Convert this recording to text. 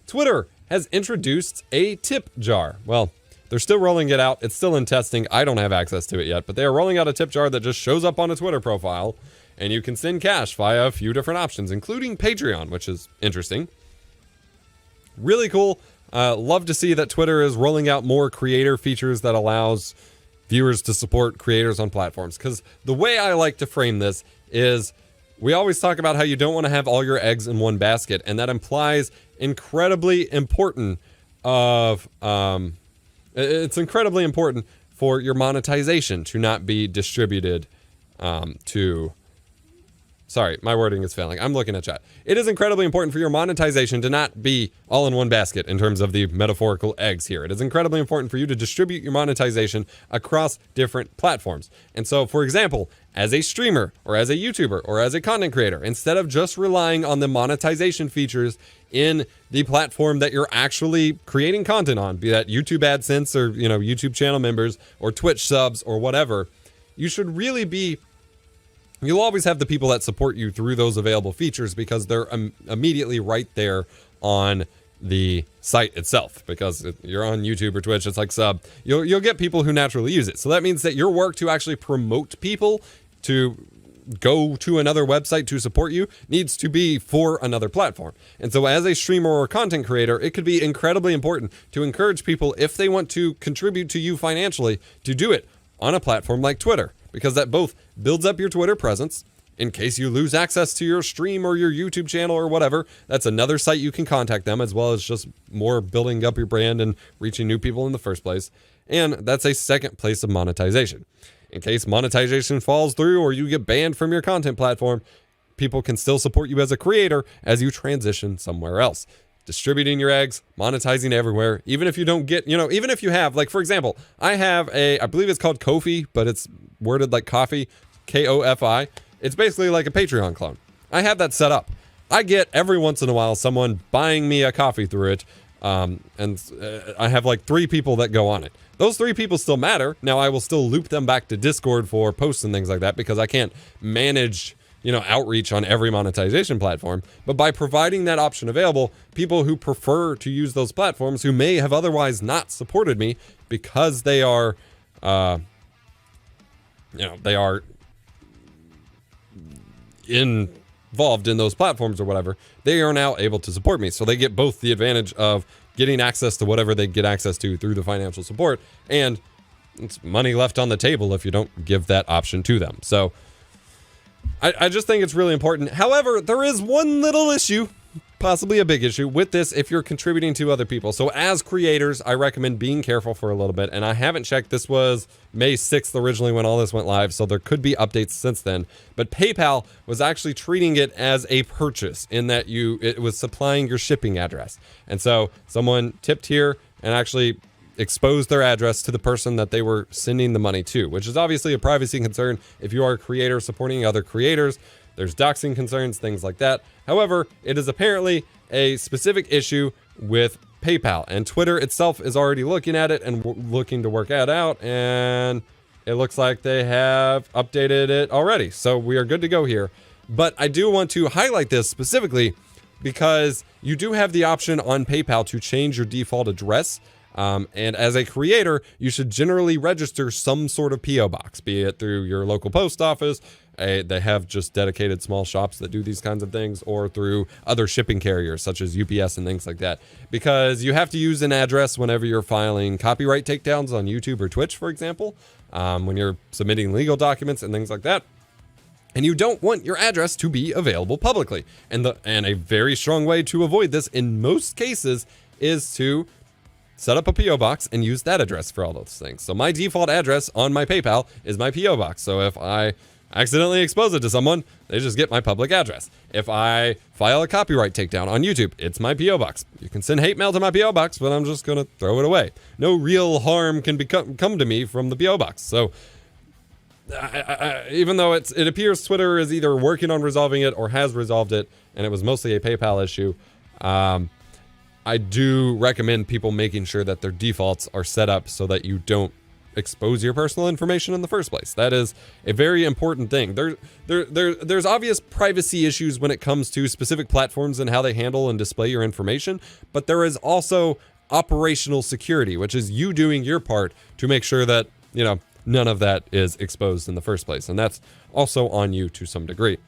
Twitter has introduced a tip jar. Well, they're still rolling it out. It's still in testing. I don't have access to it yet, but they are rolling out a tip jar that just shows up on a Twitter profile, and you can send cash via a few different options, including Patreon, which is interesting. Really cool. Love to see that Twitter is rolling out more creator features that allows viewers to support creators on platforms. Because the way I like to frame this is we always talk about how you don't want to have all your eggs in one basket, and that implies incredibly important it's incredibly important for your monetization to not be distributed to... Sorry, my wording is failing. I'm looking at chat. It is incredibly important for your monetization to not be all in one basket in terms of the metaphorical eggs here. It is incredibly important for you to distribute your monetization across different platforms. And so, for example, as a streamer or as a YouTuber or as a content creator, instead of just relying on the monetization features in the platform that you're actually creating content on, be that YouTube AdSense or, YouTube channel members or Twitch subs or whatever, you should really be... You'll always have the people that support you through those available features because they're immediately right there on the site itself. Because if you're on YouTube or Twitch, it's like sub. You'll get people who naturally use it. So that means that your work to actually promote people to go to another website to support you needs to be for another platform. And so as a streamer or content creator, it could be incredibly important to encourage people, if they want to contribute to you financially, to do it on a platform like Twitter. Because that both builds up your Twitter presence in case you lose access to your stream or your YouTube channel or whatever. That's another site you can contact them, as well as just more building up your brand and reaching new people in the first place. And that's a second place of monetization. In case monetization falls through or you get banned from your content platform, people can still support you as a creator as you transition somewhere else. Distributing your eggs, monetizing everywhere, even if you don't get, even if you have, like, for example, I believe it's called Ko-fi, but it's worded like coffee, K-O-F-I. It's basically like a Patreon clone. I have that set up. I get every once in a while someone buying me a coffee through it, and I have like 3 people that go on it. Those 3 people still matter. Now, I will still loop them back to Discord for posts and things like that because I can't manage outreach on every monetization platform. But by providing that option available, people who prefer to use those platforms, who may have otherwise not supported me because they are, they are involved in those platforms or whatever, they are now able to support me. So they get both the advantage of getting access to whatever they get access to through the financial support, and it's money left on the table if you don't give that option to them. So I just think it's really important. However, there is one little issue, possibly a big issue, with this if you're contributing to other people. So as creators, I recommend being careful for a little bit. And I haven't checked. This was May 6th originally when all this went live, so there could be updates since then. But PayPal was actually treating it as a purchase in that it was supplying your shipping address. And so someone tipped here and actually exposed their address to the person that they were sending the money to, which is obviously a privacy concern if you are a creator supporting other creators. There's doxing concerns, things like that. However, it is apparently a specific issue with PayPal, and Twitter itself is already looking at it and looking to work that out, and it looks like they have updated it already. So we are good to go here. But I do want to highlight this specifically because you do have the option on PayPal to change your default address. And as a creator, you should generally register some sort of P.O. box, be it through your local post office. They have just dedicated small shops that do these kinds of things, or through other shipping carriers such as UPS and things like that. Because you have to use an address whenever you're filing copyright takedowns on YouTube or Twitch, for example, when you're submitting legal documents and things like that. And you don't want your address to be available publicly. And a very strong way to avoid this in most cases is to set up a P.O. box and use that address for all those things. So my default address on my PayPal is my P.O. box. So if I accidentally expose it to someone, they just get my public address. If I file a copyright takedown on YouTube, it's my P.O. box. You can send hate mail to my P.O. box, but I'm just going to throw it away. No real harm can come to me from the P.O. box. So even though it appears Twitter is either working on resolving it or has resolved it, and it was mostly a PayPal issue, I do recommend people making sure that their defaults are set up so that you don't expose your personal information in the first place. That is a very important thing. There's obvious privacy issues when it comes to specific platforms and how they handle and display your information, but there is also operational security, which is you doing your part to make sure that, none of that is exposed in the first place. And that's also on you to some degree.